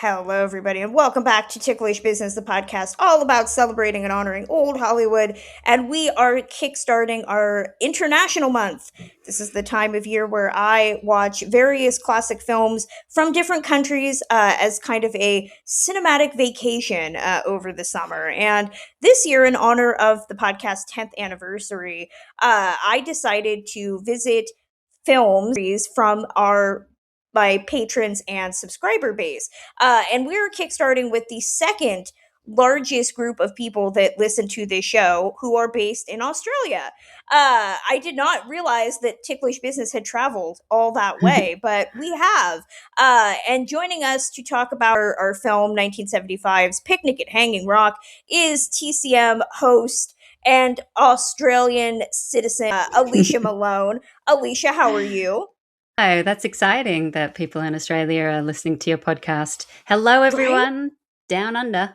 Hello, everybody, and welcome back to Ticklish Business, the podcast all about celebrating and honoring old Hollywood. And we are kickstarting our International Month. This is the time of year where I watch various classic films from different countries as kind of a cinematic vacation over the summer. And this year, in honor of the podcast's 10th anniversary, I decided to visit films from our my patrons and subscriber base. And we're kickstarting with the second largest group of people that listen to this show who are based in Australia. I did not realize that Ticklish Business had traveled all that way, but we have. And joining us to talk about our film 1975's Picnic at Hanging Rock is TCM host and Australian citizen Alicia Malone. Alicia, how are you? Oh, that's exciting that people in Australia are listening to your podcast. Hello, everyone, down under.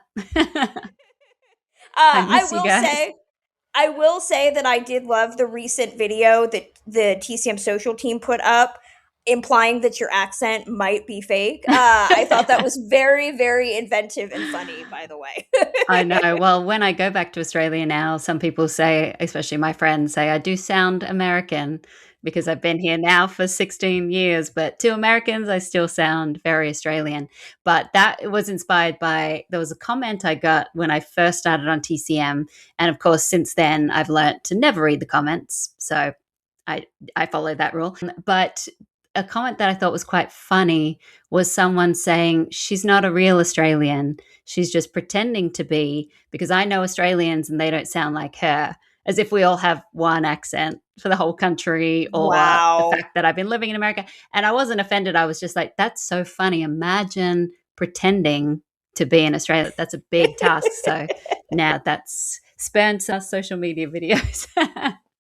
I miss you guys. I will say that I did love the recent video that the TCM social team put up, implying that your accent might be fake. I thought that was very, very inventive and funny, by the way. I know. Well, when I go back to Australia now, some people say, especially my friends, say I do sound American because I've been here now for 16 years. But to Americans, I still sound very Australian. But that was inspired by, there was a comment I got when I first started on TCM. And of course, since then, I've learnt to never read the comments. So I follow that rule. But a comment that I thought was quite funny was someone saying she's not a real Australian. She's just pretending to be, because I know Australians and they don't sound like her, as if we all have one accent for the whole country, or Wow. the fact that I've been living in America. And I wasn't offended. I was just like, that's so funny. Imagine pretending to be in Australia. That's a big task. So now that's spurned some social media videos.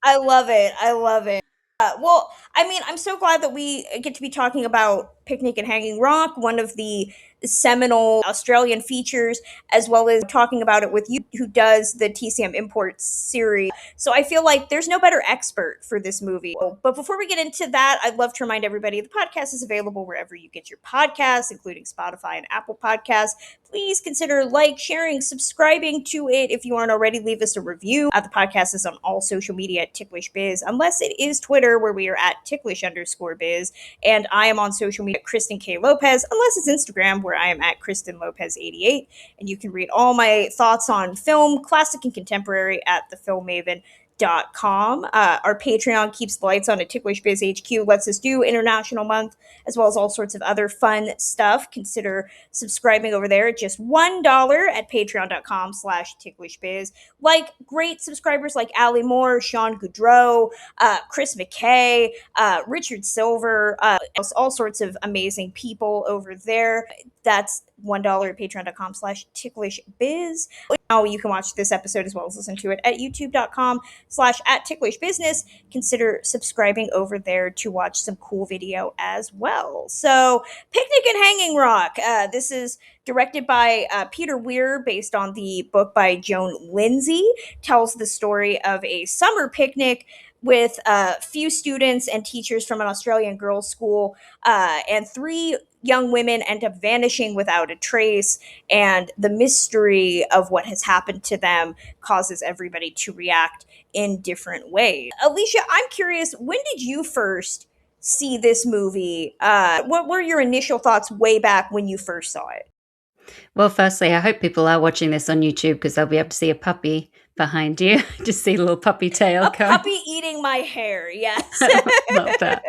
I love it. I love it. Well, I mean, I'm so glad that we get to be talking about Picnic at Hanging Rock, one of the seminal Australian features, as well as talking about it with you, who does the TCM Imports series. So I feel like there's no better expert for this movie. But before we get into that, I'd love to remind everybody the podcast is available wherever you get your podcasts, including Spotify and Apple Podcasts. Please consider sharing, subscribing to it. If you aren't already, leave us a review. The podcast is on all social media at Ticklish Biz, unless it is Twitter, where we are at Ticklish_Biz. And I am on social media at Kristen K. Lopez, unless it's Instagram, where I am at Kristen Lopez 88. And you can read all my thoughts on film, classic and contemporary, at thefilmmaven.com. Our Patreon keeps the lights on at Ticklish Biz HQ, lets us do International Month, as well as all sorts of other fun stuff. Consider subscribing over there at just $1 at patreon.com/ticklishbiz. Like great subscribers like Allie Moore, Sean Goudreau, Chris McKay, Richard Silver, all sorts of amazing people over there. That's $1 at patreon.com/ticklishbiz. Now you can watch this episode as well as listen to it at youtube.com/@ticklishbusiness. Consider subscribing over there to watch some cool video as well. So Picnic at Hanging Rock. This is directed by Peter Weir, based on the book by Joan. Lindsay tells the story of a summer picnic with a few students and teachers from an Australian girls' school, and three young women end up vanishing without a trace, and the mystery of what has happened to them causes everybody to react in different ways. Alicia, I'm curious, when did you first see this movie? What were your initial thoughts way back when you first saw it? Well, firstly, I hope people are watching this on YouTube because they'll be able to see a puppy behind you. Just see a little puppy tail A going. puppy eating my hair, yes. Love that.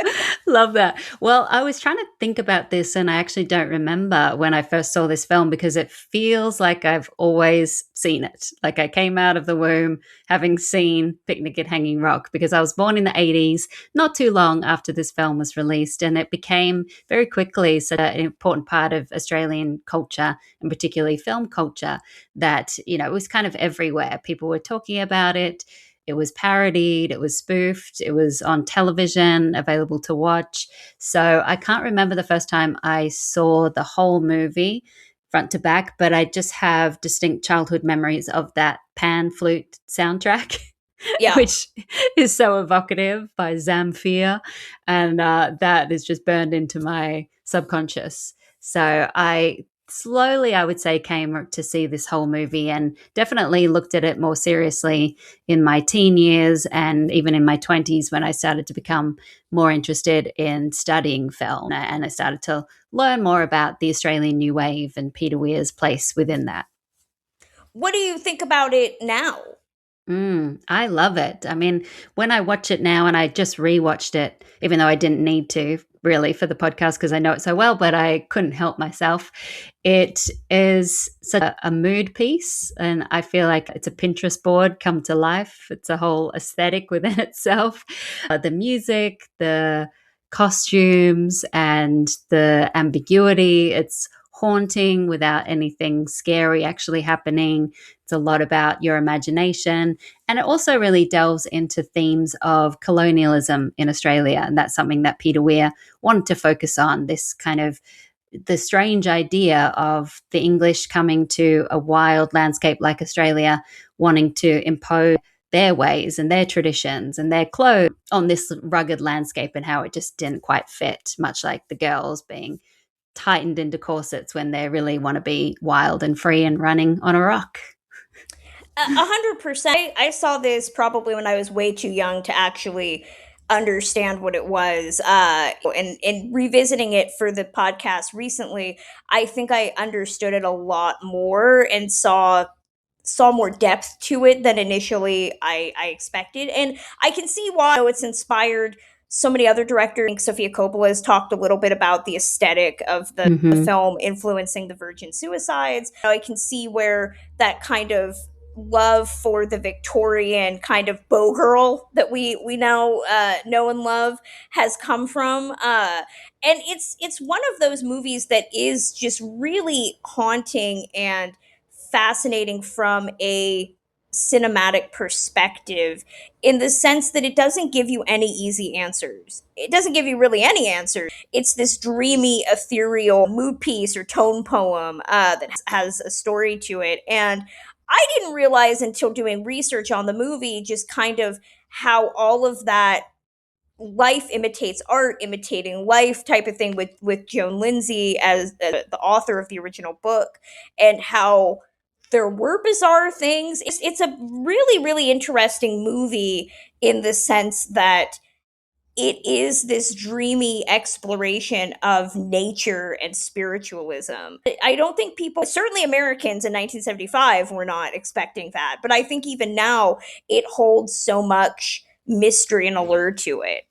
Love that. Well, I was trying to think about this and I actually don't remember when I first saw this film because it feels like I've always seen it. Like I came out of the womb having seen Picnic at Hanging Rock because I was born in the 80s, not too long after this film was released, and it became very quickly such an important part of Australian culture, and particularly film culture, that, it was kind of everywhere. People were talking about it. It was parodied, it was spoofed, it was on television, available to watch. So I can't remember the first time I saw the whole movie front to back, but I just have distinct childhood memories of that pan flute soundtrack, Yeah. which is so evocative, by Zamfir. And that is just burned into my subconscious. So I slowly, I would say, came to see this whole movie and definitely looked at it more seriously in my teen years and even in my 20s when I started to become more interested in studying film. And I started to learn more about the Australian New Wave and Peter Weir's place within that. What do you think about it now? I love it. I mean, when I watch it now, and I just rewatched it, even though I didn't need to really for the podcast because I know it so well, but I couldn't help myself. It is such a mood piece, and I feel like it's a Pinterest board come to life. It's a whole aesthetic within itself. The music, the costumes, and the ambiguity. It's haunting without anything scary actually happening. It's a lot about your imagination. And it also really delves into themes of colonialism in Australia. And that's something that Peter Weir wanted to focus on, this kind of the strange idea of the English coming to a wild landscape like Australia, wanting to impose their ways and their traditions and their clothes on this rugged landscape, and how it just didn't quite fit, much like the girls being tightened into corsets when they really want to be wild and free and running on a rock. 100%. I saw this probably when I was way too young to actually understand what it was. And revisiting it for the podcast recently, I think I understood it a lot more and saw more depth to it than initially I expected. And I can see why it's inspired so many other directors. I think Sofia Coppola has talked a little bit about the aesthetic of the Mm-hmm. film influencing the Virgin Suicides. I can see where that kind of love for the Victorian kind of bow girl that we now know and love has come from. And it's one of those movies that is just really haunting and fascinating from a cinematic perspective, in the sense that it doesn't give you any easy answers. It doesn't give you really any answers. It's this dreamy, ethereal mood piece or tone poem that has a story to it. And I didn't realize until doing research on the movie just kind of how all of that life imitates art, imitating life type of thing with Joan Lindsay as the author of the original book, and how there were bizarre things. It's a really, really interesting movie in the sense that it is this dreamy exploration of nature and spiritualism. I don't think people, certainly Americans in 1975, were not expecting that. But I think even now, it holds so much mystery and allure to it.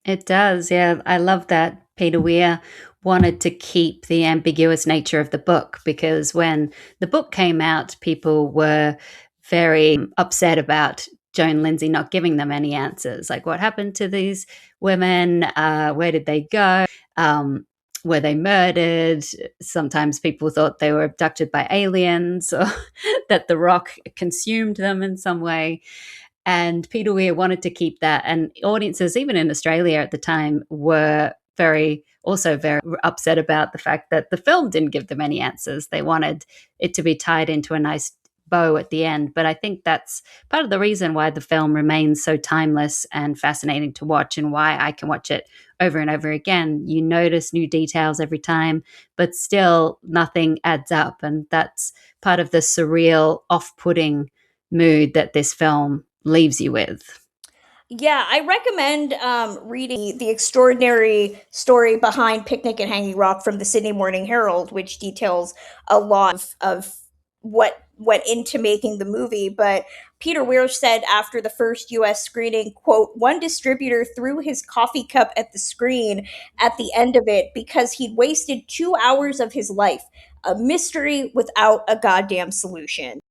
It does, yeah. I love that Peter Weir wanted to keep the ambiguous nature of the book, because when the book came out, people were very upset about Joan Lindsay not giving them any answers. Like, what happened to these women? Where did they go? Were they murdered? Sometimes people thought they were abducted by aliens, or that the rock consumed them in some way. And Peter Weir wanted to keep that. And audiences, even in Australia at the time, were also very upset about the fact that the film didn't give them any answers. They wanted it to be tied into a nice bow at the end. But I think that's part of the reason why the film remains so timeless and fascinating to watch, and why I can watch it over and over again. You notice new details every time, but still nothing adds up. And that's part of the surreal, off-putting mood that this film leaves you with. Yeah, I recommend reading The Extraordinary Story Behind Picnic and Hanging Rock from the Sydney Morning Herald, which details a lot of what went into making the movie. But Peter Weir said after the first US screening, quote, one distributor threw his coffee cup at the screen at the end of it because he'd wasted 2 hours of his life. A mystery without a goddamn solution.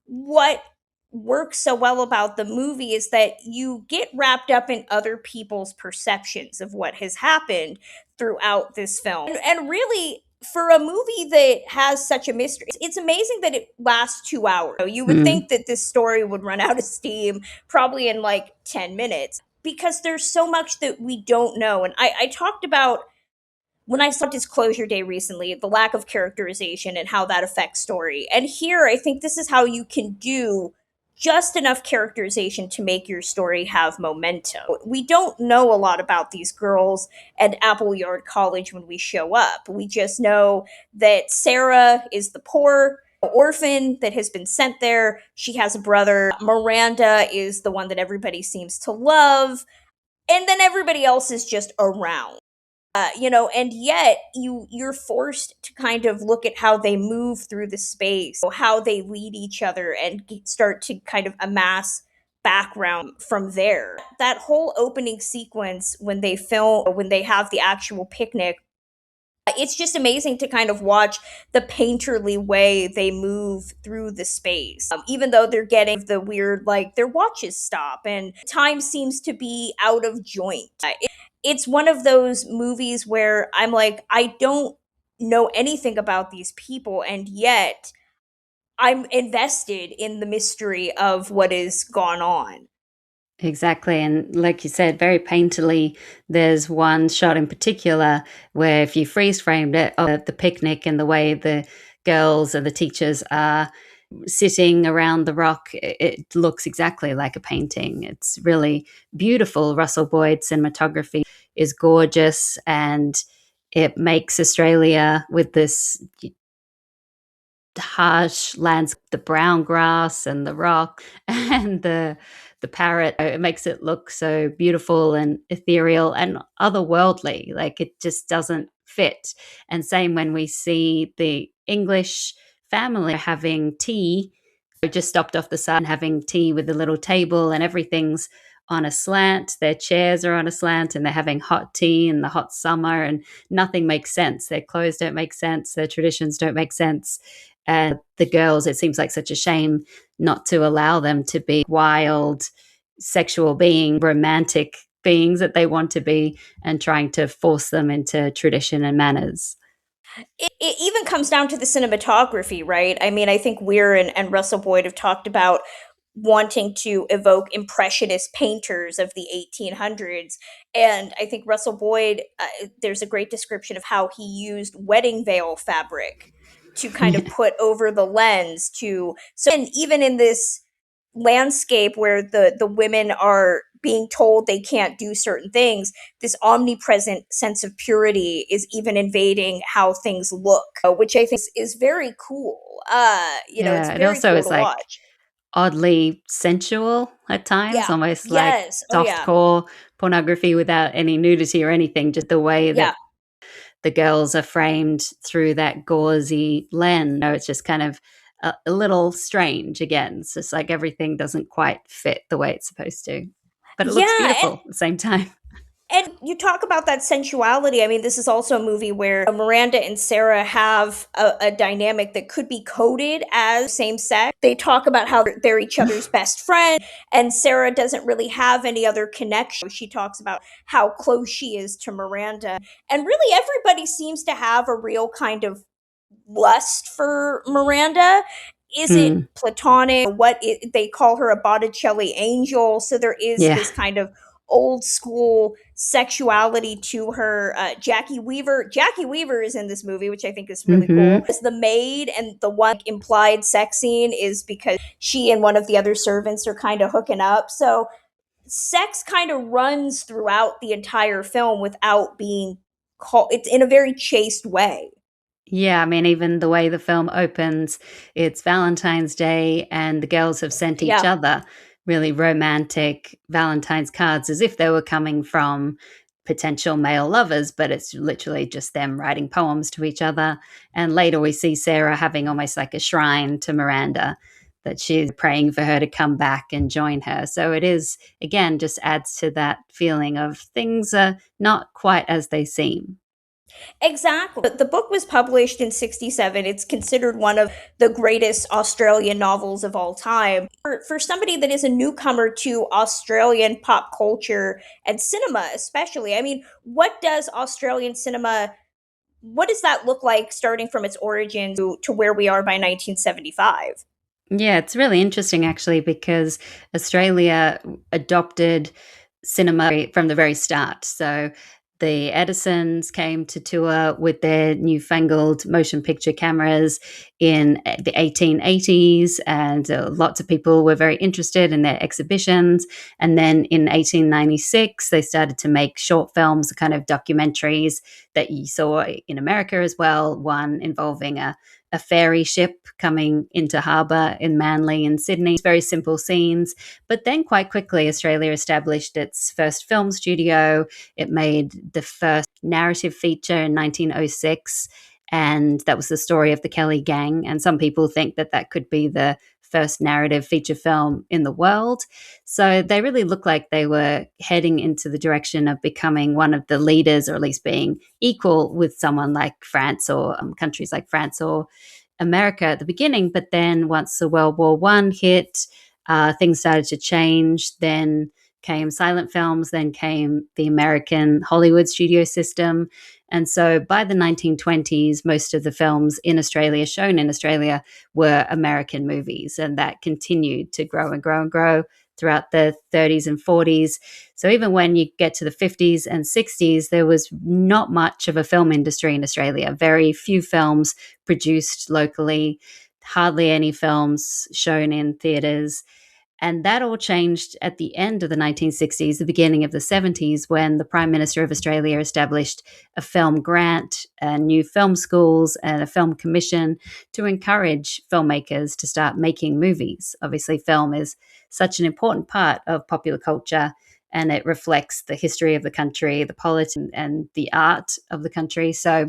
What works so well about the movie is that you get wrapped up in other people's perceptions of what has happened throughout this film. And really, for a movie that has such a mystery, it's amazing that it lasts 2 hours. You would Mm. think that this story would run out of steam probably in like 10 minutes, because there's so much that we don't know. And I talked about, when I saw Disclosure Day recently, the lack of characterization and how that affects story. And here, I think this is how you can do just enough characterization to make your story have momentum. We don't know a lot about these girls at Appleyard College when we show up. We just know that Sarah is the poor orphan that has been sent there. She has a brother. Miranda is the one that everybody seems to love. And then everybody else is just around. And yet you're forced to kind of look at how they move through the space, how they lead each other, and start to kind of amass background from there. That whole opening sequence when they have the actual picnic, it's just amazing to kind of watch the painterly way they move through the space. Even though they're getting the weird, like, their watches stop and time seems to be out of joint. It's one of those movies where I'm like, I don't know anything about these people, and yet I'm invested in the mystery of what is gone on. Exactly. And like you said, very painterly, there's one shot in particular where if you freeze framed it, of the picnic and the way the girls and the teachers are sitting around the rock, it looks exactly like a painting. It's really beautiful. Russell Boyd cinematography is gorgeous, and it makes Australia with this harsh landscape, the brown grass and the rock and the parrot. It makes it look so beautiful and ethereal and otherworldly. Like it just doesn't fit. And same when we see the English family having tea. We just stopped off the side and having tea with a little table, and everything's on a slant. Their chairs are on a slant, and they're having hot tea in the hot summer, and nothing makes sense. Their clothes don't make sense. Their traditions don't make sense. And the girls, it seems like such a shame not to allow them to be wild, sexual being, romantic beings that they want to be, and trying to force them into tradition and manners. It even comes down to the cinematography, right? I mean, I think Weir and Russell Boyd have talked about wanting to evoke impressionist painters of the 1800s. And I think Russell Boyd, there's a great description of how he used wedding veil fabric to kind of Yeah. put over the lens to, so, and even in this landscape where the women are being told they can't do certain things, this omnipresent sense of purity is even invading how things look, which I think is very cool. It's Yeah. It very also cool is to like watch. oddly sensual at times, Yeah. almost like Yes. Oh yeah. softcore pornography without any nudity or anything, just the way that Yeah. the girls are framed through that gauzy lens. No, it's just kind of a little strange again. It's just like everything doesn't quite fit the way it's supposed to. But it looks Yeah, beautiful at the same time. and you talk about that sensuality. I mean, this is also a movie where Miranda and Sarah have a dynamic that could be coded as same sex. They talk about how they're each other's best friend, and Sarah doesn't really have any other connection. She talks about how close she is to Miranda. And really, everybody seems to have a real kind of lust for Miranda. Is it Mm, platonic? They call her a Botticelli angel, so there is yeah. this kind of old school sexuality to her. Jackie Weaver is in this movie, which I think is really cool. Hmm. As the maid, and the one implied sex scene is because she and one of the other servants are kind of hooking up. So sex kind of runs throughout the entire film without being called. It's in a very chaste way. Yeah, I mean, even the way the film opens, it's Valentine's Day, and the girls have sent each Yeah. other really romantic Valentine's cards as if they were coming from potential male lovers, but it's literally just them writing poems to each other. And later we see Sarah having almost like a shrine to Miranda, that she's praying for her to come back and join her. So it is, again, just adds to that feeling of things are not quite as they seem. Exactly. The book was published in 67. It's considered one of the greatest Australian novels of all time. For somebody that is a newcomer to Australian pop culture and cinema, especially, I mean, what does that look like starting from its origins to where we are by 1975? Yeah, it's really interesting actually because Australia adopted cinema from the very start. So The Edisons came to tour with their newfangled motion picture cameras in the 1880s, and lots of people were very interested in their exhibitions. And then in 1896, they started to make short films, kind of documentaries that you saw in America as well, one involving a ferry ship coming into harbour in Manly and Sydney. Very simple scenes. But then quite quickly, Australia established its first film studio. It made the first narrative feature in 1906, and that was the story of the Kelly Gang. And some people think that that could be the first narrative feature film in the world. So they really looked like they were heading into the direction of becoming one of the leaders, or at least being equal with someone like France, or countries like France or America at the beginning. But then once the World War One hit, things started to change. Then came silent films, then came the American Hollywood studio system. And so by the 1920s, most of the films in Australia, shown in Australia, were American movies. And that continued to grow and grow and grow throughout the 30s and 40s. So even when you get to the 50s and 60s, there was not much of a film industry in Australia. Very few films produced locally, hardly any films shown in theatres. And that all changed at the end of the 1960s, the beginning of the 70s, when the Prime Minister of Australia established a film grant, new film schools, and a film commission to encourage filmmakers to start making movies. Obviously, film is such an important part of popular culture, and it reflects the history of the country, the politics, and the art of the country. So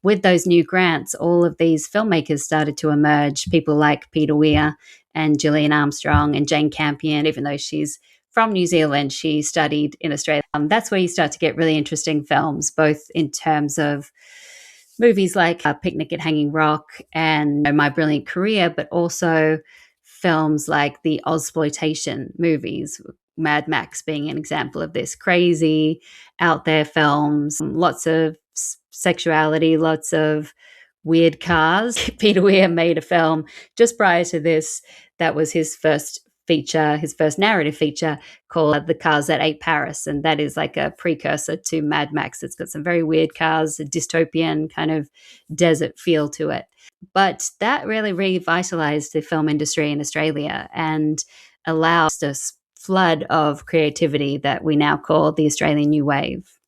with those new grants, all of these filmmakers started to emerge, people like Peter Weir and Gillian Armstrong and Jane Campion. Even though she's from New Zealand, she studied in Australia. That's where you start to get really interesting films, both in terms of movies like Picnic at Hanging Rock and My Brilliant Career, but also films like the Ozploitation movies, Mad Max being an example of this. Crazy, out there films, lots of sexuality, lots of weird cars. Peter Weir made a film just prior to this that was his first feature, his first narrative feature, called The Cars That Ate Paris. And that is like a precursor to Mad Max. It's got some very weird cars, a dystopian kind of desert feel to it. But that really revitalized the film industry in Australia and allowed us flood of creativity that we now call the Australian New Wave.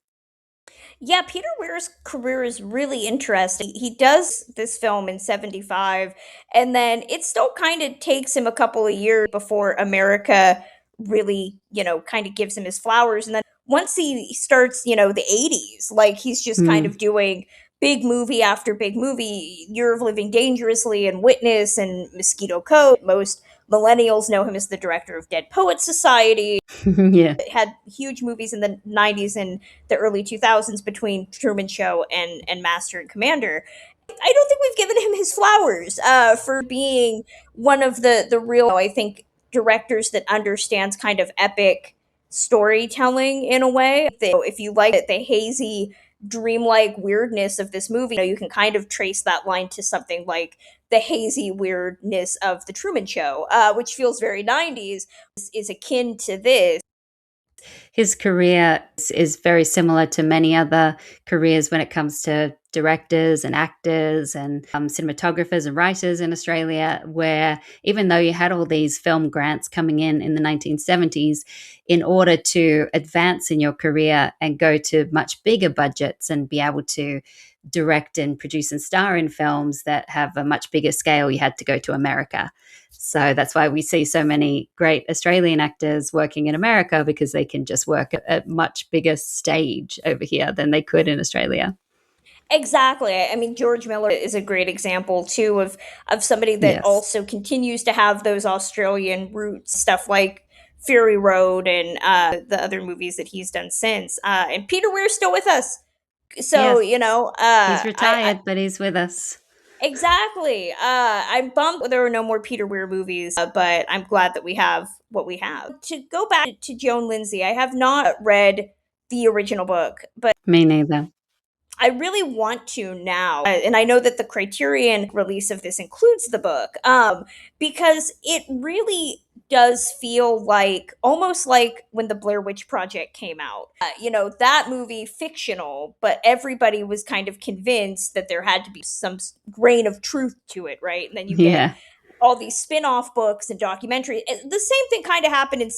Yeah, Peter Weir's career is really interesting. He does this film in 75, and then it still kind of takes him a couple of years before America really, kind of gives him his flowers. And then once he starts, the 80s, like he's just kind Mm. of doing big movie after big movie, Year of Living Dangerously and Witness and Mosquito Code. Most millennials know him as the director of Dead Poets Society. Yeah. Had huge movies in the 90s and the early 2000s between Truman Show and Master and Commander. I don't think we've given him his flowers for being one of the real, I think, directors that understands kind of epic storytelling in a way. If you like it, the hazy, dreamlike weirdness of this movie, you can kind of trace that line to something like the hazy weirdness of the Truman Show, which feels very 90s, is akin to this. His career is very similar to many other careers when it comes to directors and actors and cinematographers and writers in Australia, where even though you had all these film grants coming in the 1970s, in order to advance in your career and go to much bigger budgets and be able to direct and produce and star in films that have a much bigger scale, you had to go to America. So that's why we see so many great Australian actors working in America, because they can just work at a much bigger stage over here than they could in Australia. Exactly. I mean, George Miller is a great example too of somebody that Yes. also continues to have those Australian roots, stuff like Fury Road and the other movies that he's done since. And Peter Weir's still with us, so Yes. He's I retired, but he's with us. exactly. I'm bummed there are no more Peter Weir movies, but I'm glad that we have what we have. To go back to Joan Lindsay, I have not read the original book, but Me neither. I really want to now. And I know that the Criterion release of this includes the book, because it really does feel like almost like when the Blair Witch Project came out. That movie, fictional, but everybody was kind of convinced that there had to be some grain of truth to it, right? And then you get Yeah. all these spin-off books and documentaries. The same thing kind of happened in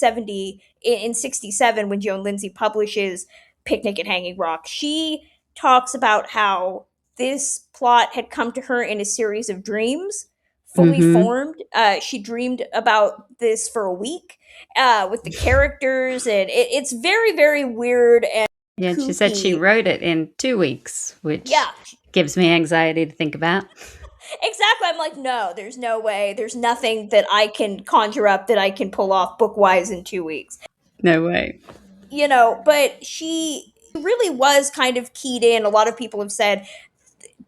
67 when Joan Lindsay publishes Picnic at Hanging Rock. She talks about how this plot had come to her in a series of dreams, fully Mm-hmm. formed. She dreamed about this for a week with the characters, and it's very, very weird and Yeah, and she said she kooky. wrote it in 2 weeks, which Yeah, gives me anxiety to think about. exactly. I'm like, no, there's no way. There's nothing that I can conjure up that I can pull off book wise in 2 weeks. No way. But she really was kind of keyed in. A lot of people have said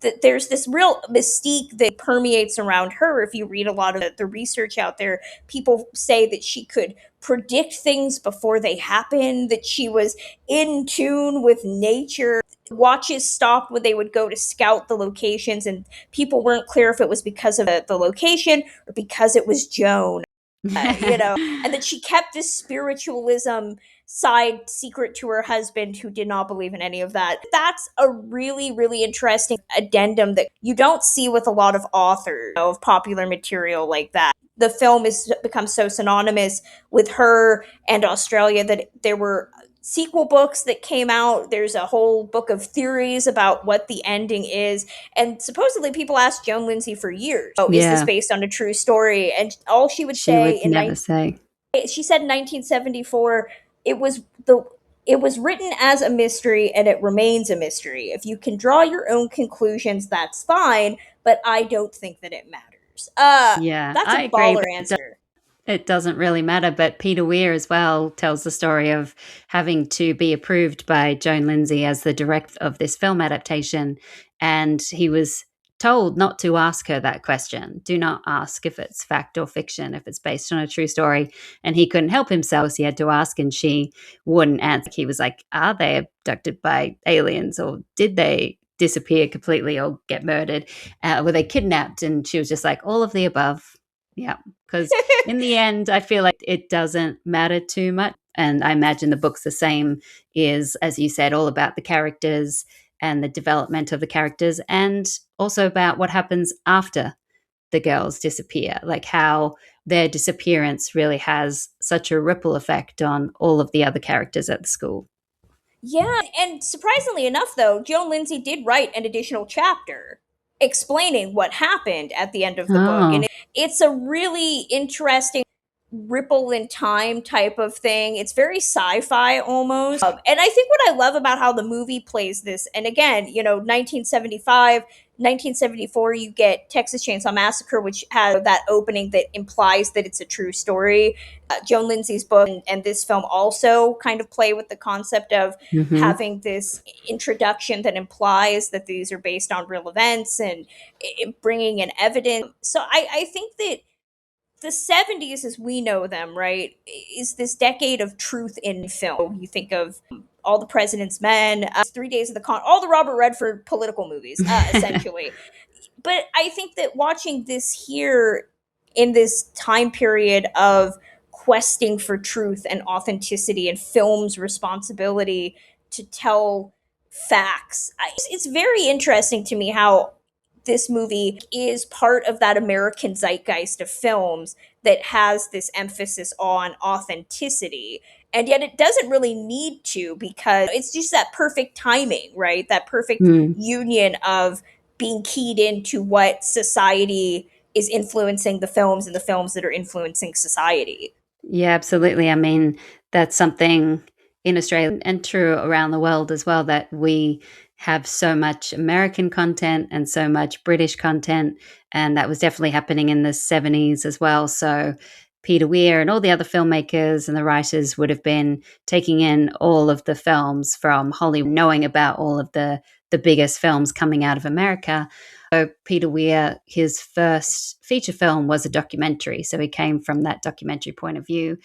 that there's this real mystique that permeates around her. If you read a lot of the research out there, people say that she could predict things before they happen, that she was in tune with nature. Watches stopped when they would go to scout the locations, and people weren't clear if it was because of the location or because it was Joan. And that she kept this spiritualism side secret to her husband, who did not believe in any of that. That's a really, really interesting addendum that you don't see with a lot of authors of popular material like that. The film has become so synonymous with her and Australia that there were sequel books that came out. There's a whole book of theories about what the ending is. And supposedly people asked Joan Lindsay for years, oh, is this Yeah, based on a true story? And all she would she say would never say. she said in 1974, it was the it was written as a mystery and it remains a mystery. If you can draw your own conclusions, that's fine, but I don't think that it matters. Yeah, That's a I agree. baller answer. It doesn't really matter, but Peter Weir as well tells the story of having to be approved by Joan Lindsay as the director of this film adaptation. And he was told not to ask her that question. Do not ask if it's fact or fiction, if it's based on a true story. And he couldn't help himself. So he had to ask, and she wouldn't answer. He was like, are they abducted by aliens, or did they disappear completely or get murdered? Were they kidnapped? And she was just like, all of the above. Yeah. Because in the end, I feel like it doesn't matter too much. And I imagine the book's the same, is, as you said, all about the characters and the development of the characters, and also about what happens after the girls disappear, like how their disappearance really has such a ripple effect on all of the other characters at the school. Yeah, and surprisingly enough, though, Joan Lindsay did write an additional chapter explaining what happened at the end of the book. And Oh, it's a really interesting ripple in time type of thing. It's very sci-fi almost. And I think what I love about how the movie plays this, and again, 1975, 1974, you get Texas Chainsaw Massacre, which has that opening that implies that it's a true story. Joan Lindsay's book and this film also kind of play with the concept of hmm, having this introduction that implies that these are based on real events and bringing in evidence. So I think that the 70s as we know them, right, is this decade of truth in film. You think of All the President's Men, 3 Days of the Con, all the Robert Redford political movies, essentially. But I think that watching this here in this time period of questing for truth and authenticity and film's responsibility to tell facts, it's very interesting to me how this movie is part of that American zeitgeist of films that has this emphasis on authenticity. And yet it doesn't really need to, because it's just that perfect timing, right? That perfect hmm. union of being keyed into what society is influencing the films and the films that are influencing society. Yeah, absolutely. I mean, that's something in Australia and true around the world as well, that we have so much American content and so much British content. And that was definitely happening in the 70s as well. So Peter Weir and all the other filmmakers and the writers would have been taking in all of the films from Hollywood, knowing about all of the biggest films coming out of America. So Peter Weir, his first feature film was a documentary. So he came from that documentary point of view.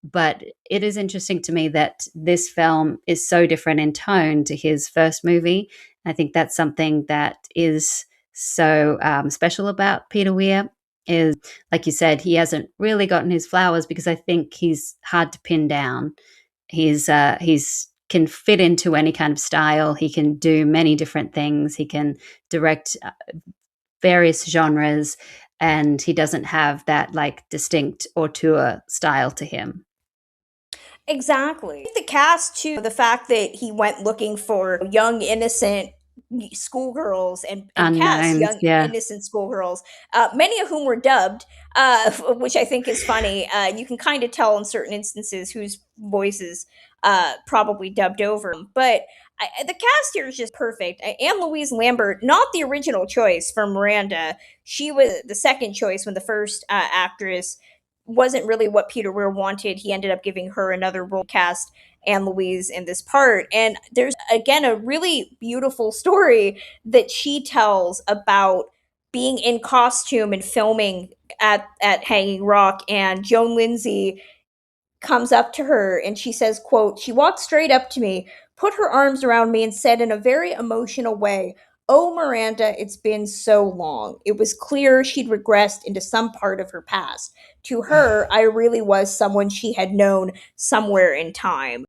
But it is interesting to me that this film is so different in tone to his first movie. I think that's something that is so special about Peter Weir. is, like you said, he hasn't really gotten his flowers because I think he's hard to pin down. He's can fit into any kind of style. He can do many different things. He can direct various genres, and he doesn't have that like distinct auteur style to him. Exactly. The cast too, the fact that he went looking for young innocent schoolgirls and cast Unknowns, young yeah. innocent schoolgirls, many of whom were dubbed, which I think is funny. You can kind of tell in certain instances whose voices probably dubbed over 'em. But the cast here is just perfect. Anne Louise Lambert, not the original choice for Miranda. She was the second choice when the first actress wasn't really what Peter Weir wanted. He ended up giving her another role cast, Anne Louise, in this part. And there's, again, a really beautiful story that she tells about being in costume and filming at Hanging Rock. And Joan Lindsay comes up to her and she says, quote, she walked straight up to me, put her arms around me and said in a very emotional way, "Oh, Miranda, it's been so long." It was clear she'd regressed into some part of her past. To her, I really was someone she had known somewhere in time.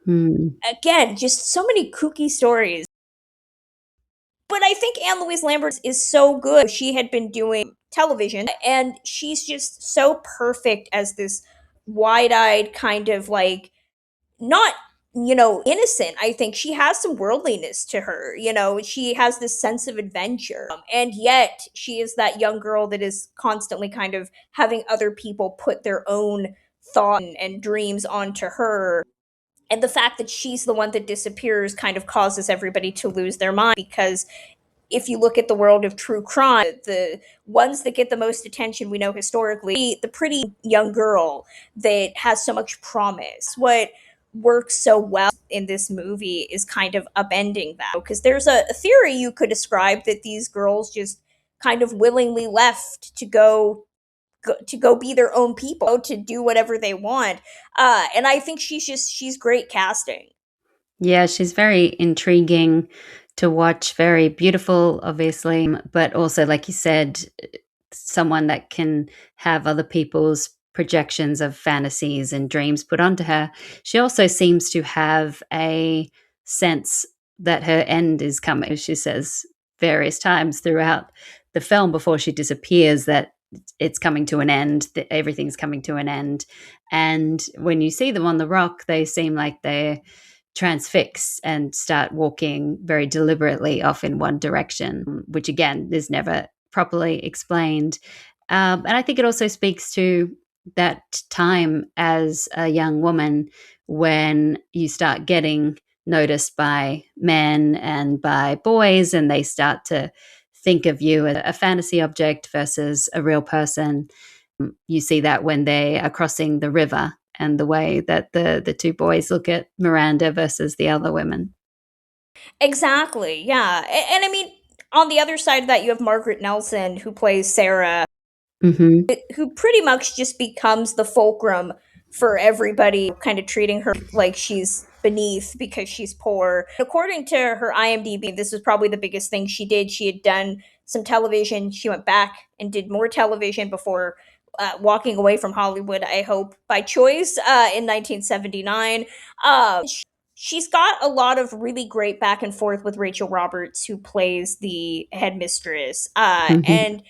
Hmm. Again, just so many kooky stories. But I think Anne Louise Lambert is so good. She had been doing television, and she's just so perfect as this wide eyed kind of like, not, innocent. I think she has some worldliness to her. She has this sense of adventure. And yet she is that young girl that is constantly kind of having other people put their own thoughts and dreams onto her. And the fact that she's the one that disappears kind of causes everybody to lose their mind, because if you look at the world of true crime, the ones that get the most attention we know historically, the pretty young girl that has so much promise. What works so well in this movie is kind of upending that, because there's a theory you could describe that these girls just kind of willingly left to go be their own people, to do whatever they want. And I think she's great casting. Yeah, she's very intriguing to watch, very beautiful, obviously, but also, like you said, someone that can have other people's projections of fantasies and dreams put onto her. She also seems to have a sense that her end is coming. She says various times throughout the film before she disappears that it's coming to an end, that everything's coming to an end. And when you see them on the rock, they seem like they're transfix and start walking very deliberately off in one direction, which again is never properly explained. And I think it also speaks to that time as a young woman when you start getting noticed by men and by boys, and they start to think of you as a fantasy object versus a real person. You see that when they are crossing the river and the way that the two boys look at Miranda versus the other women. Exactly. Yeah. And I mean, on the other side of that, you have Margaret Nelson, who plays Sarah, Hmm. who pretty much just becomes the fulcrum for everybody, kind of treating her like she's beneath because she's poor. According to her IMDb, this was probably the biggest thing she did. She had done some television. She went back and did more television before walking away from Hollywood, I hope by choice, in 1979. She's got a lot of really great back and forth with Rachel Roberts, who plays the headmistress. Hmm. And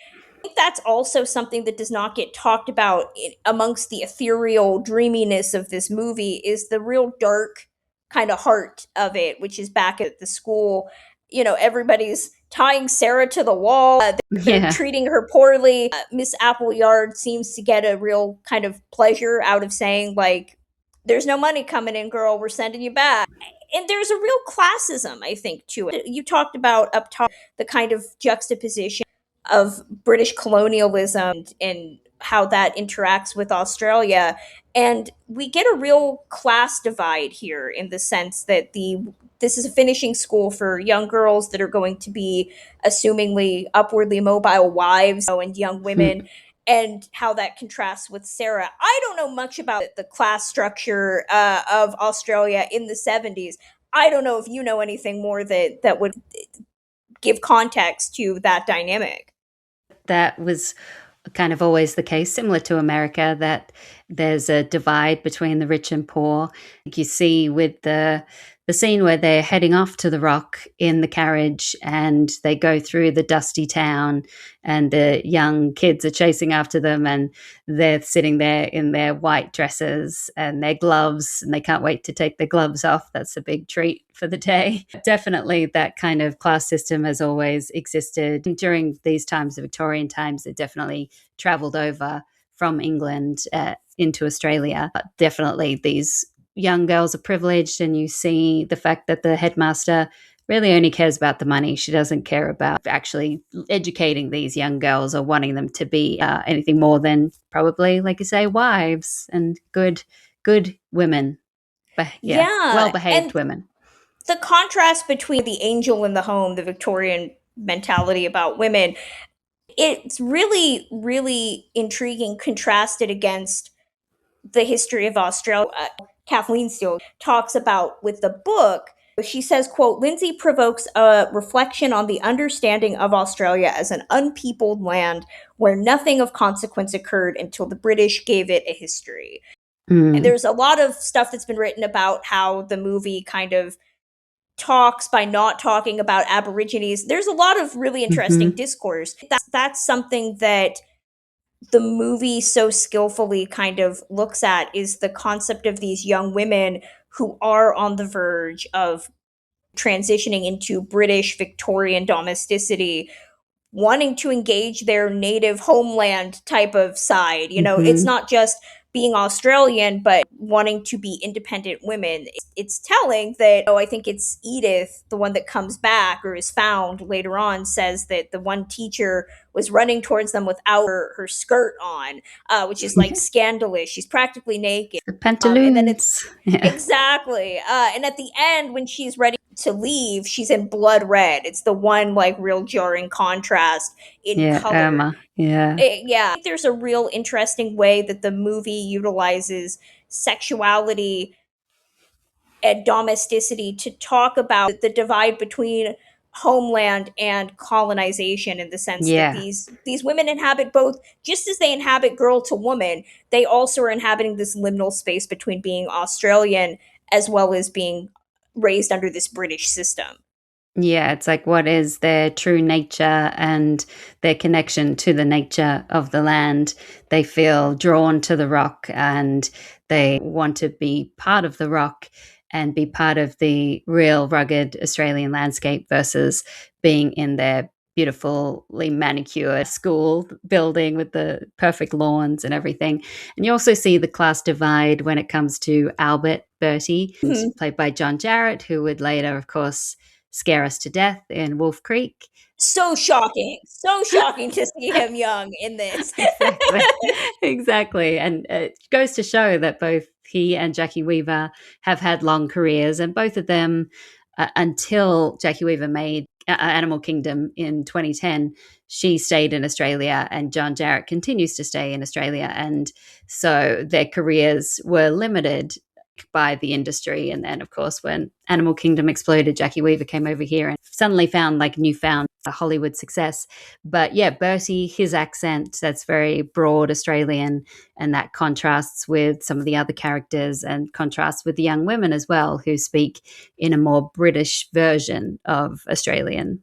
think that's also something that does not get talked about amongst the ethereal dreaminess of this movie, is the real dark kind of heart of it, which is back at the school. Everybody's tying Sarah to the wall. They're Yeah. treating her poorly. Miss Appleyard seems to get a real kind of pleasure out of saying, like, there's no money coming in, girl. We're sending you back. And there's a real classism, I think, to it. You talked about up top the kind of juxtaposition of British colonialism and how that interacts with Australia. And we get a real class divide here, in the sense that this is a finishing school for young girls that are going to be assumingly upwardly mobile wives, and young women, and how that contrasts with Sarah. I don't know much about the class structure of Australia in the 70s. I don't know if you know anything more that would give context to that dynamic. That was kind of always the case, similar to America, that there's a divide between the rich and poor. Like you see with the scene where they're heading off to the Rock in the carriage and they go through the dusty town and the young kids are chasing after them and they're sitting there in their white dresses and their gloves and they can't wait to take their gloves off. That's a big treat for the day. Definitely that kind of class system has always existed. During these times, the Victorian times, it definitely traveled over from England into Australia. But definitely these young girls are privileged, and you see the fact that the headmaster really only cares about the money. She doesn't care about actually educating these young girls or wanting them to be anything more than probably, like you say, wives and good women. But yeah, Yeah, well behaved and women. the contrast between the angel in the home, the Victorian mentality about women, it's really, really intriguing, contrasted against the history of Australia. Kathleen Steele talks about with the book. She says, quote, Lindsay provokes a reflection on the understanding of Australia as an unpeopled land where nothing of consequence occurred until the British gave it a history. And Mm. there's a lot of stuff that's been written about how the movie kind of talks by not talking about Aborigines. There's a lot of really interesting Hmm. discourse. That's something that the movie so skillfully kind of looks at, is the concept of these young women who are on the verge of transitioning into British Victorian domesticity, wanting to engage their native homeland type of side. You know, it's Hmm. not just being Australian, but wanting to be independent women. It's telling that, oh, I think it's Edith, the one that comes back or is found later on, says that the one teacher was running towards them without her skirt on, which is like scandalous. She's practically naked. The And then it's pantaloons. Yeah. exactly. And at the end, when she's ready to leave, she's in blood red. It's the one like real jarring contrast in Yeah, color. Irma. Yeah. Yeah, I think there's a real interesting way that the movie utilizes sexuality and domesticity to talk about the divide between homeland and colonization, in the sense that Yeah. these women inhabit both, just as they inhabit girl to woman. They also are inhabiting this liminal space between being Australian as well as being raised under this British system. Yeah, it's like what is their true nature and their connection to the nature of the land. They feel drawn to the Rock and they want to be part of the Rock and be part of the real rugged Australian landscape versus being in their beautifully manicured school building with the perfect lawns and everything. And you also see the class divide when it comes to Albert Bertie, Mhm. played by John Jarrett, who would later, of course, scare us to death in Wolf Creek. So shocking to see him young in this. Exactly. Exactly. And it goes to show that both he and Jackie Weaver have had long careers, and both of them, until Jackie Weaver made Animal Kingdom in 2010, she stayed in Australia, and John Jarrett continues to stay in Australia. And so their careers were limited by the industry. And then, of course, when Animal Kingdom exploded, Jackie Weaver came over here and suddenly found like newfound Hollywood success. But yeah, Bertie, his accent, that's very broad Australian, and that contrasts with some of the other characters and contrasts with the young women as well, who speak in a more British version of Australian.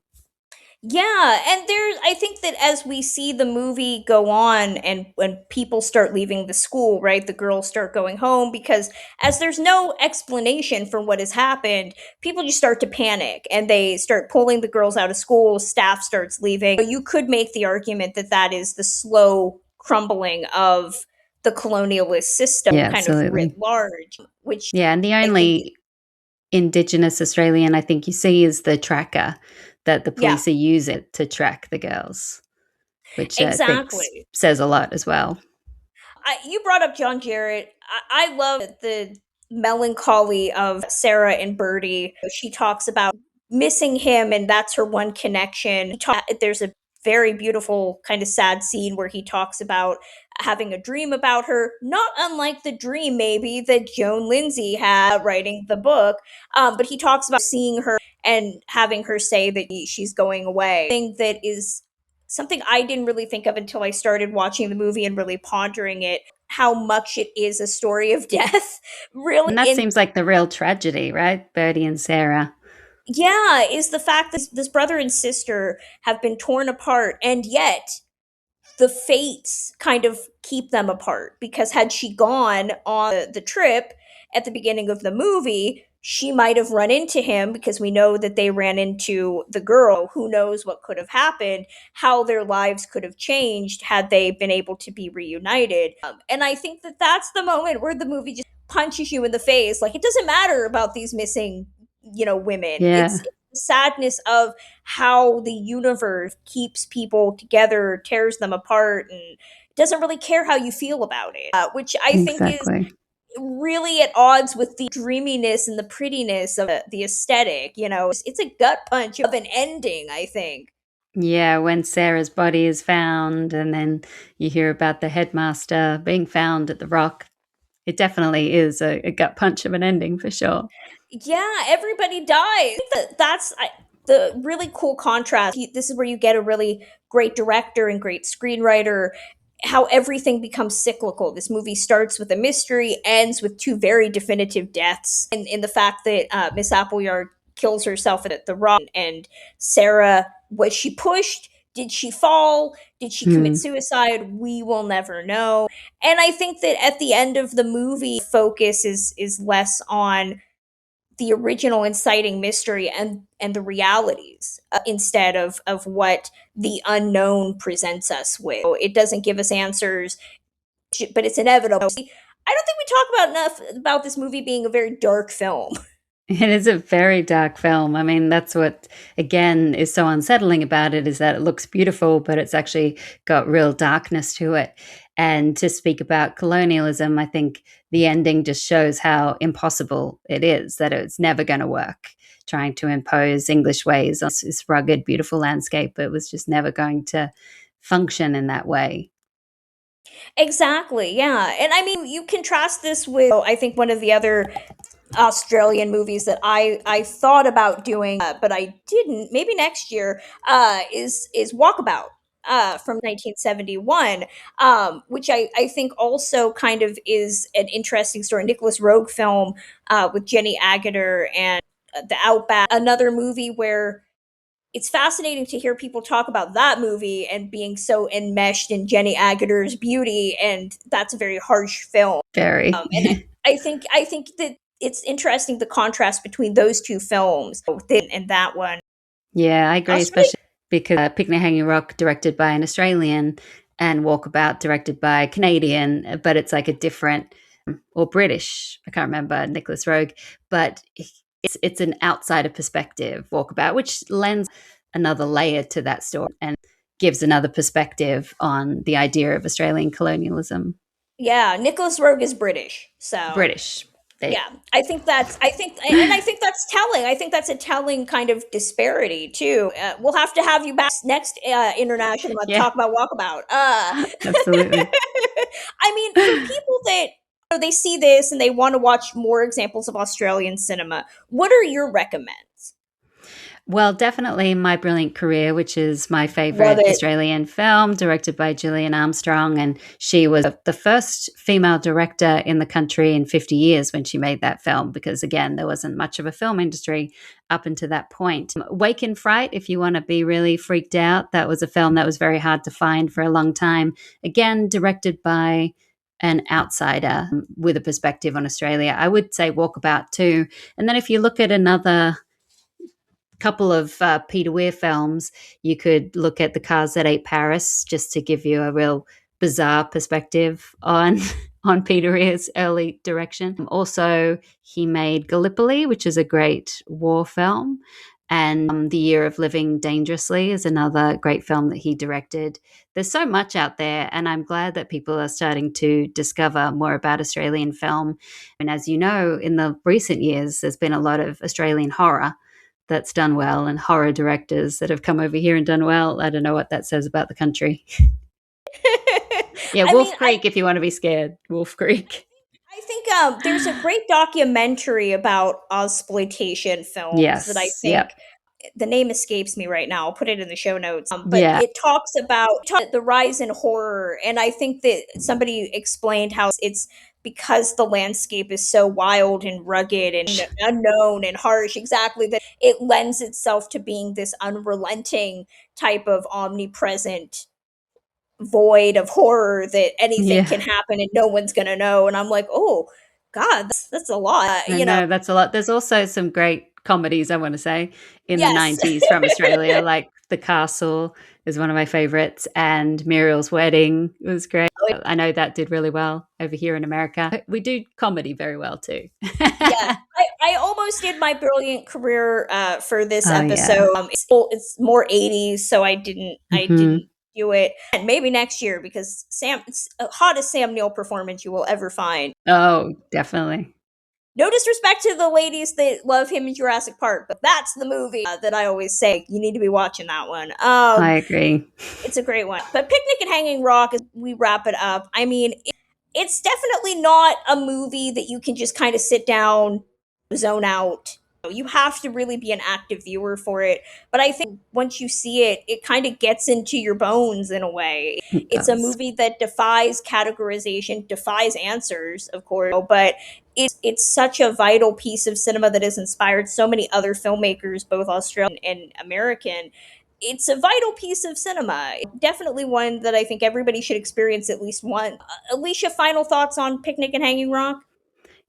Yeah, and there's, I think that as we see the movie go on and when people start leaving the school, right, the girls start going home, because as there's no explanation for what has happened, people just start to panic and they start pulling the girls out of school, staff starts leaving. You could make the argument that that is the slow crumbling of the colonialist system Yeah, kind of writ absolutely. large, which Yeah, and the I think, only Indigenous Australian I think you see is the tracker that the yeah, police are using to track the girls, which I think exactly. says a lot as well. You brought up John Jarrett. I love the melancholy of Sarah and Bertie. She talks about missing him, and that's her one connection. There's a very beautiful, kind of sad scene where he talks about having a dream about her, not unlike the dream maybe that Joan Lindsay had writing the book. But he talks about seeing her and having her say that she's going away. Thing that is something I didn't really think of until I started watching the movie and really pondering it, how much it is a story of death. Really, And that in seems like the real tragedy, right? Birdie and Sarah. yeah, is the fact that this brother and sister have been torn apart, and yet the fates kind of keep them apart, because had she gone on the trip at the beginning of the movie, she might have run into him, because we know that they ran into the girl. Who knows what could have happened, how their lives could have changed had they been able to be reunited. And I think that that's the moment where the movie just punches you in the face. Like, it doesn't matter about these missing, women. It's Yeah, the sadness of how the universe keeps people together, tears them apart, and doesn't really care how you feel about it, which I think is exactly. really at odds with the dreaminess and the prettiness of the aesthetic. It's a gut punch of an ending, I think. Yeah, when Sarah's body is found, and then you hear about the headmaster being found at the rock. It definitely is a gut punch of an ending for sure. Yeah, everybody dies. I think that's the really cool contrast. This is where you get a really great director and great screenwriter. How everything becomes cyclical. This movie starts with a mystery, ends with two very definitive deaths, and in the fact that Miss Appleyard kills herself at the rock, and Sarah, was she pushed? Did she fall? Did she commit Hmm. suicide? We will never know. And I think that at the end of the movie, focus is less on the original inciting mystery and the realities, instead of what the unknown presents us with. It doesn't give us answers, but it's inevitable. I don't think we talk about enough about this movie being a very dark film. It is a very dark film. I mean, that's what, again, is so unsettling about it, is that it looks beautiful, but it's actually got real darkness to it. And to speak about colonialism, I think the ending just shows how impossible it is, that it's never going to work. Trying to impose English ways on this rugged, beautiful landscape, it was just never going to function in that way. Exactly, yeah. And I mean, you contrast this with, I think, one of the other Australian movies that I thought about doing, but I didn't. Maybe next year. Is Walkabout, from 1971, which I think also kind of is an interesting story. Nicholas Rogue film, with Jenny Agutter and the Outback. Another movie where it's fascinating to hear people talk about that movie and being so enmeshed in Jenny Agutters beauty, and that's a very harsh film. Very. And I think that it's interesting, the contrast between those two films, and that one. Yeah, I agree, Australia, especially because Picnic Hanging Rock, directed by an Australian, and Walkabout, directed by a Canadian, but it's like a different, or British, I can't remember, Nicholas Rogue, but it's an outsider perspective, Walkabout, which lends another layer to that story and gives another perspective on the idea of Australian colonialism. yeah, Nicholas Rogue is British, so British. There yeah, I think that's telling. I think that's a telling kind of disparity too. We'll have to have you back next international month, Yeah, talk about Walkabout. absolutely. I mean, for people that, they see this and they want to watch more examples of Australian cinema, what are your recommends? Well, definitely My Brilliant Career, which is my Love favorite it. Australian film, directed by Gillian Armstrong. And she was the first female director in the country in 50 years when she made that film, because, again, there wasn't much of a film industry up until that point. Wake in Fright, if you want to be really freaked out, that was a film that was very hard to find for a long time. Again, directed by an outsider with a perspective on Australia. I would say Walkabout too. And then if you look at another couple of Peter Weir films, you could look at The Cars That Ate Paris, just to give you a real bizarre perspective on on Peter Weir's early direction. Also, he made Gallipoli, which is a great war film, and The Year of Living Dangerously is another great film that he directed. There's so much out there, and I'm glad that people are starting to discover more about Australian film. And as you know, in the recent years, there's been a lot of Australian horror that's done well, and horror directors that have come over here and done well. I don't know what that says about the country. Yeah, I mean, Wolf Creek, if you want to be scared. Wolf Creek. I think there's a great documentary about Ozploitation films that I Yes. think Yep. the name escapes me right now. I'll put it in the show notes. But Yeah. it talks about the rise in horror. And I think that somebody explained how it's because the landscape is so wild and rugged and unknown and harsh, exactly, that it lends itself to being this unrelenting type of omnipresent void of horror that anything Yeah. can happen and no one's gonna know. And I'm like, oh God, that's a lot. I know that's a lot. There's also some great comedies, I want to say, in the Yes. 90s from Australia, like The Castle is one of my favorites, and Muriel's Wedding was great. I know that did really well over here in America. We do comedy very well too. Yes, I almost did my brilliant career for this Oh yeah. episode. It's more 80s, so I Hmm. didn't do it. And maybe next year, because it's the hottest Sam Neill performance you will ever find. Oh, definitely. No disrespect to the ladies that love him in Jurassic Park, but that's the movie that I always say you need to be watching that one. I agree. It's a great one. But Picnic and Hanging Rock, as we wrap it up, I mean, it's definitely not a movie that you can just kind of sit down, zone out. You have to really be an active viewer for it. But I think once you see it, it kind of gets into your bones in a way. It It's a does. movie that defies categorization, defies answers, of course, but it's such a vital piece of cinema that has inspired so many other filmmakers, both Australian and American. It's a vital piece of cinema. Definitely one that I think everybody should experience at least one. Alicia, final thoughts on Picnic and Hanging Rock?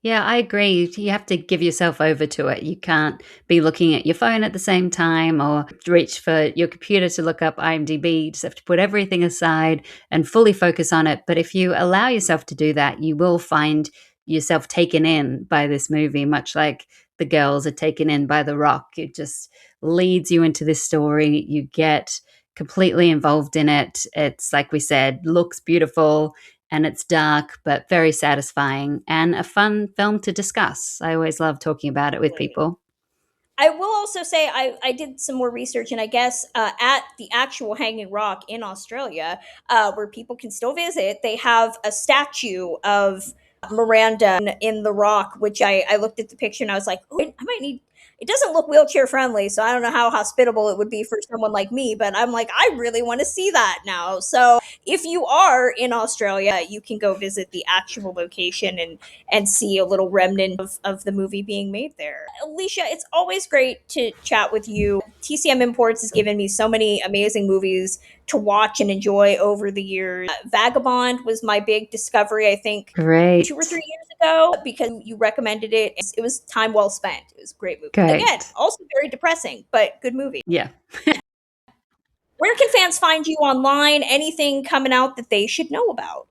Yeah, I agree. You have to give yourself over to it. You can't be looking at your phone at the same time or reach for your computer to look up IMDb. You just have to put everything aside and fully focus on it. But if you allow yourself to do that, you will find yourself taken in by this movie, much like the girls are taken in by The Rock. It just leads you into this story. You get completely involved in it. It's like we said, looks beautiful and it's dark but very satisfying and a fun film to discuss. I always love talking about it with people. I will also say I did some more research, and I guess at the actual Hanging Rock in Australia, where people can still visit, they have a statue of Miranda in the rock, which I looked at the picture and I was like, oh, I might need. It doesn't look wheelchair friendly, so I don't know how hospitable it would be for someone like me, but I'm like, I really want to see that now. So if you are in Australia, you can go visit the actual location and see a little remnant of the movie being made there. Alicia, it's always great to chat with you. TCM Imports has given me so many amazing movies to watch and enjoy over the years. Vagabond was my big discovery, I think, 2 or 3 years ago, because you recommended it. It was time well spent. It was a great movie. Again, Great. also very depressing, but good movie. Yeah. Where can fans find you online? Anything coming out that they should know about?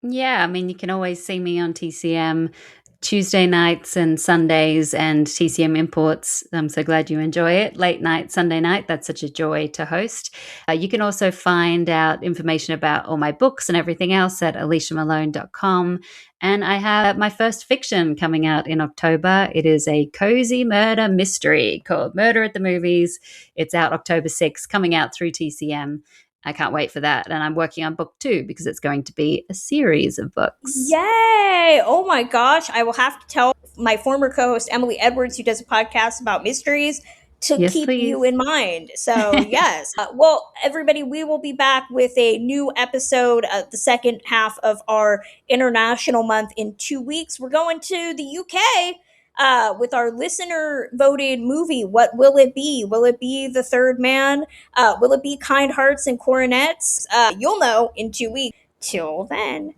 Yeah, I mean, you can always see me on TCM Tuesday nights and Sundays and TCM Imports. I'm so glad you enjoy it. Late night, Sunday night, that's such a joy to host. You can also find out information about all my books and everything else at aliciamalone.com. And I have my first fiction coming out in October. It is a cozy murder mystery called Murder at the Movies. It's out October 6th, coming out through TCM. I can't wait for that. And I'm working on book 2 because it's going to be a series of books. Yay! Oh my gosh, I will have to tell my former co host, Emily Edwards, who does a podcast about mysteries, to Yes, keep please. you in mind. So, yes. Well, everybody, we will be back with a new episode, the second half of our international month in 2 weeks. We're going to the UK. With our listener voted movie, what will it be? Will it be The Third Man? Will it be Kind Hearts and Coronets? You'll know in 2 weeks. Till then.